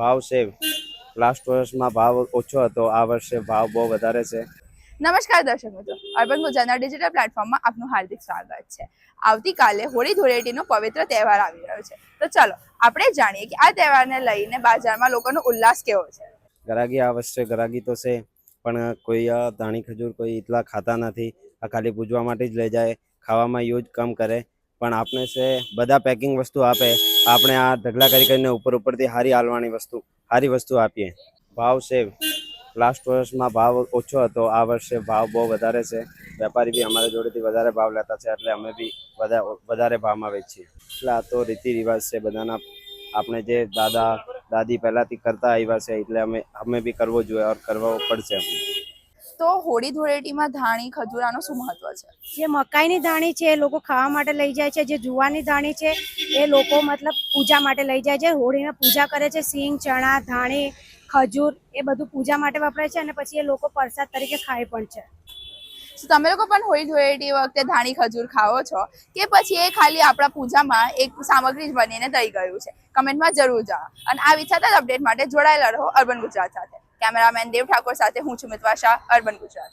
ભાવ છે લાસ્ટ વર્ષમાં ભાવ ઓછો હતો, આ વર્ષે ભાવ બહુ વધારે છે। નમસ્કાર દર્શક મિત્રો, અર્બન ગુજરાતના ડિજિટલ પ્લેટફોર્મમાં આપનું હાર્દિક સ્વાગત છે। આવતીકાલે હોળી ધૂળેટીનો પવિત્ર તહેવાર આવી રહ્યો છે, તો ચાલો આપણે જાણીએ કે આ તહેવારને લઈને બજારમાં લોકોનો ઉલ્લાસ કેવો છે। ગ્રાહકી આ વર્ષે ગ્રાહકી તો છે, પણ કોઈ ધાણી ખજૂર કોઈ એટલા ખાતા નથી। આ ખાલી પૂજવા માટે જ લઈ જાય, ખાવામાં યુઝ કમ કરે। પણ આપણે છે બધા પેકિંગ વસ્તુ આપે, આપણે આ ઢગલા કરીને ઉપરથી સારી વસ્તુ આપીએ। ભાવ છે લાસ્ટ વર્ષમાં ભાવ ઓછો હતો, આ વર્ષે ભાવ બહુ વધારે છે। વેપારી બી અમારા જોડેથી વધારે ભાવ લેતા છે, એટલે અમે બી વધારે ભાવમાં વેચીએ। એટલે આ તો રીતિ રિવાજ છે બધાના, આપણે જે દાદા દાદી પહેલાથી કરતા આવ્યા છે, એટલે અમે બી કરવો જોઈએ और કરવો પડશે। તો હોળી ધૂળેટીમાં ધાણી ખજૂરાનું શું મહત્વ છે? જે મકાઈની ધાણી છે એ લોકો ખાવા માટે લઈ જાય છે, જે જુવારની ધાણી છે એ લોકો મતલબ પૂજા માટે લઈ જાય છે, હોળીને પૂજા કરે છે। સિંગ, ચણા, ધાણી, ખજૂર એ બધું પૂજા માટે વપરાય છે, અને પછી એ લોકો પ્રસાદ તરીકે ખાય પણ છે। તમે લોકો પણ હોળી ધૂળેટી વખતે ધાણી ખજૂર ખાઓ છો કે પછી એ ખાલી આપણા પૂજામાં એક સામગ્રી જ બનીને થઈ ગયું છે? કમેન્ટમાં જરૂર જણાવો। અને આ વિચારતા અપડેટ માટે જોડાયેલા રહો અર્બન ગુજરાત સાથે। કેમેરામેન દેવ ઠાકોર સાથે હું છું મિત્વા શાહ, અર્બન ગુજરાત।